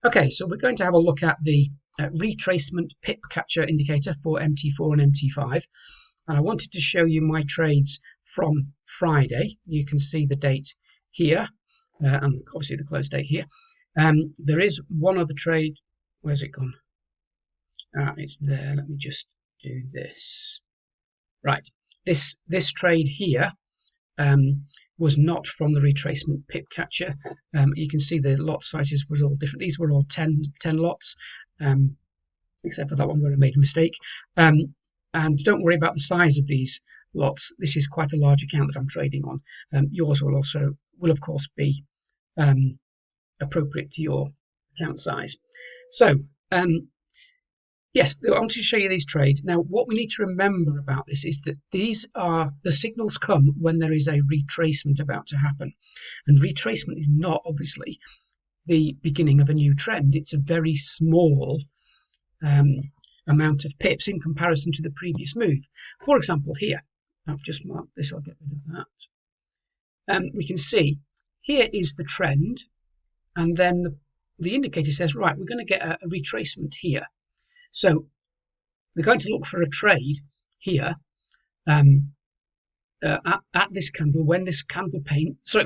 Okay, so we're going to have a look at the Retracement Pip Catcher indicator for MT4 and MT5. And I wanted to show you my trades from Friday. You can see the date here, and obviously the close date here. There is one other trade. Where's it gone? It's there. Let me just do this. Right, this trade here was not from the Retracement Pip Catcher. You can see the lot sizes was all different. These were all 10 lots, except for that one where I made a mistake. And don't worry about the size of these lots. This is quite a large account that I'm trading on. Yours will of course be appropriate to your account size. So yes, I want to show you these trades. Now, what we need to remember about this is that the signals come when there is a retracement about to happen. And retracement is not obviously the beginning of a new trend. It's a very small amount of pips in comparison to the previous move. For example, here, I've just marked this, I'll get rid of that. We can see here is the trend, and then the indicator says, right, we're going to get a retracement here. So we're going to look for a trade here at this candle when this candle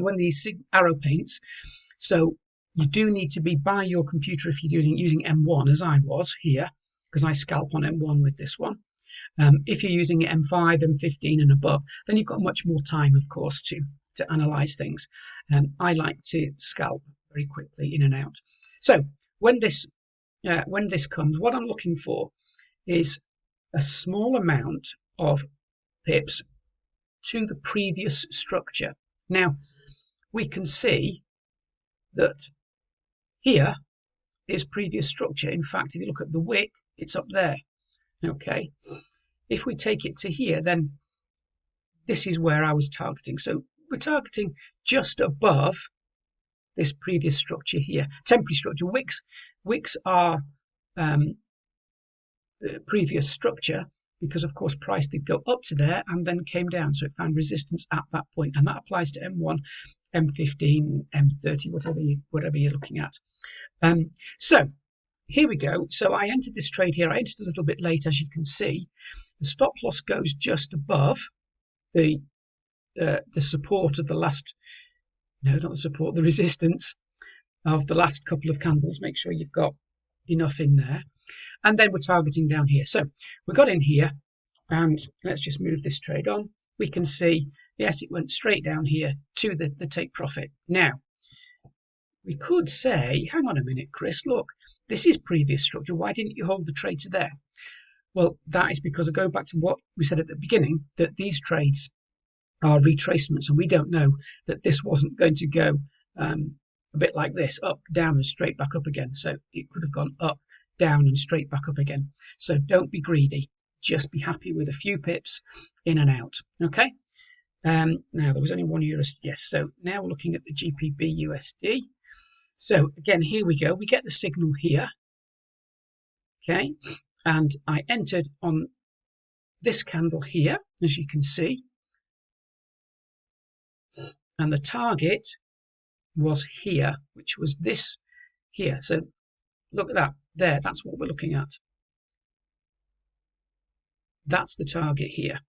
when the arrow paints. So you do need to be by your computer if you're using M1, as I was here, because I scalp on M1 with this one. If you're using M5, M15 and above, then you've got much more time, of course, to analyze things. I like to scalp very quickly in and out. So when this comes, what I'm looking for is a small amount of pips to the previous structure. Now, we can see that here is previous structure. In fact, if you look at the wick, it's up there. Okay. If we take it to here, then this is where I was targeting. So we're targeting just above this previous structure here. Temporary structure. Wicks are previous structure because, of course, price did go up to there and then came down. So it found resistance at that point, and that applies to M1, M15, M30, whatever you're looking at. So here we go. So I entered this trade here. I entered a little bit late, as you can see. The stop loss goes just above the support of the last. No, not the support. The resistance of the last couple of candles. Make sure you've got enough in there, and then we're targeting down here. So we got in here, and let's just move this trade on. We can see, yes, it went straight down here to the take profit. Now we could say, hang on a minute, Chris, look, this is previous structure. Why didn't you hold the trade to there? Well, that is because I go back to what we said at the beginning, that these trades are retracements, and we don't know that this wasn't going to go a bit like this, up, down, and straight back up again. So it could have gone up, down, and straight back up again. So don't be greedy. Just be happy with a few pips in and out. Okay. Now there was only €1. Yes. So now we're looking at the GBP USD. So again, here we go. We get the signal here. Okay. And I entered on this candle here, as you can see. And the target was here, which was this here. So look at that there. That's what we're looking at. That's the target here.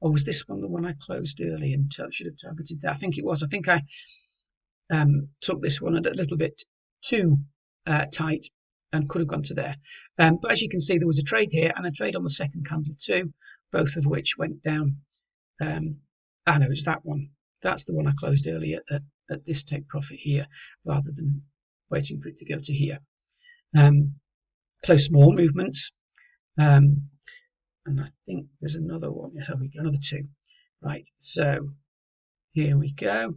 Or was this one the one I closed early and should have targeted that? I think it was. I think I took this one a little bit too tight and could have gone to there. But as you can see, there was a trade here and a trade on the second candle too, both of which went down. No, it's that one. That's the one I closed earlier at this take profit here, rather than waiting for it to go to here. So small movements. And I think there's another one. Yes, we go, another two. Right, so here we go.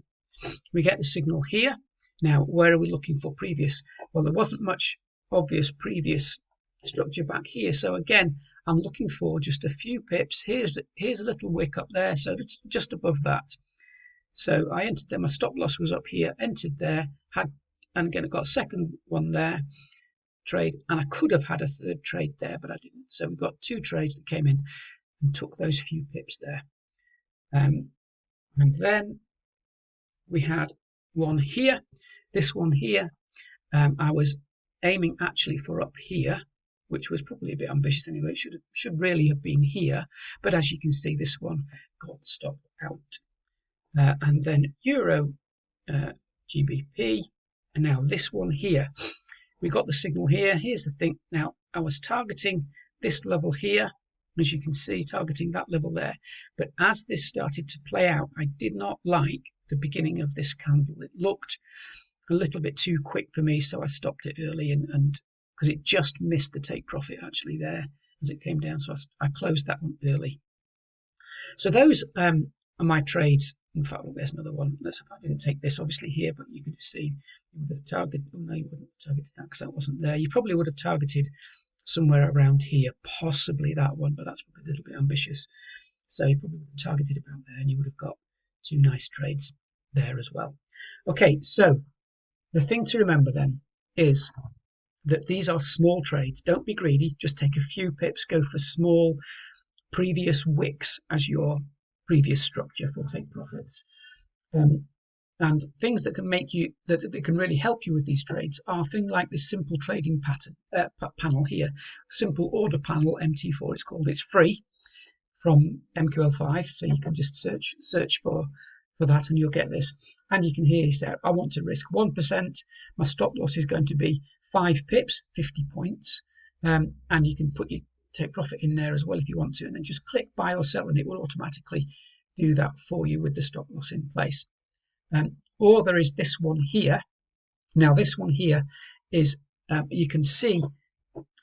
We get the signal here. Now, where are we looking for previous? Well, there wasn't much obvious previous structure back here. So again, I'm looking for just a few pips. Here's a little wick up there, so just above that. So I entered there. My stop loss was up here. Entered there. And again, I got a second one there. Trade, and I could have had a third trade there, but I didn't. So we've got two trades that came in and took those few pips there. And then we had one here. This one here, I was aiming actually for up here, which was probably a bit ambitious anyway. It should really have been here, but as you can see, this one got stopped out. And then Euro GBP, and now this one here. We got the signal here. Here's the thing. Now, I was targeting this level here, as you can see, targeting that level there. But as this started to play out, I did not like the beginning of this candle. It looked a little bit too quick for me, so I stopped it early, and because it just missed the take profit actually there as it came down, so I closed that one early. So those are my trades. In fact, well, there's another one. I didn't take this obviously here, but you could see you would have targeted. Oh no, you wouldn't have targeted that because that wasn't there. You probably would have targeted somewhere around here, possibly that one, but that's probably a little bit ambitious. So you probably would have targeted about there, and you would have got two nice trades there as well. Okay, so the thing to remember then is that these are small trades. Don't be greedy. Just take a few pips. Go for small previous wicks as your previous structure for take profits. And things that can make you that can really help you with these trades are things like this simple trading pattern panel here, simple order panel MT4 it's called. It's free from MQL5, so you can just search for that and you'll get this. And you can hear you say, I want to risk 1%. My stop loss is going to be 5 pips, 50 points, and you can put your take profit in there as well if you want to, and then just click buy or sell and it will automatically do that for you with the stop loss in place. Or there is this one here. Now this one here is you can see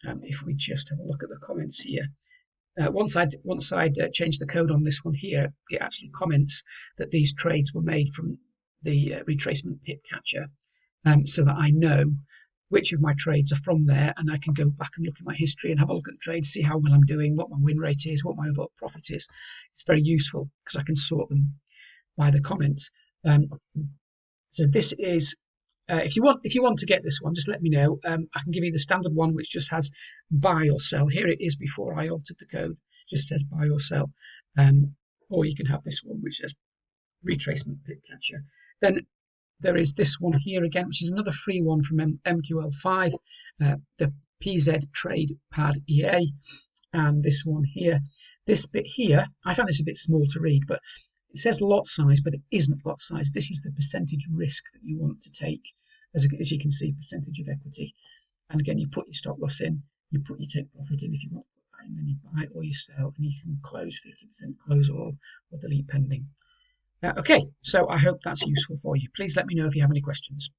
if we just have a look at the comments here. Once I'd changed the code on this one here, it actually comments that these trades were made from the Retracement Pip Catcher, so that I know which of my trades are from there, and I can go back and look at my history and have a look at the trades, see how well I'm doing, what my win rate is, what my overall profit is. It's very useful because I can sort them by the comments. So this is if you want to get this one, just let me know. I can give you the standard one which just has buy or sell. Here it is before I altered the code, just says buy or sell. Or you can have this one which says Retracement Pip Catcher. Then there is this one here again, which is another free one from MQL5, the PZ Trade Pad EA, and this one here. This bit here, I found this a bit small to read, but it says lot size, but it isn't lot size. This is the percentage risk that you want to take, as you can see, percentage of equity. And again, you put your stop loss in, you put your take profit in if you want to put that in, then you buy or you sell, and you can close 50%, close all, or delete pending. Okay, so I hope that's useful for you. Please let me know if you have any questions.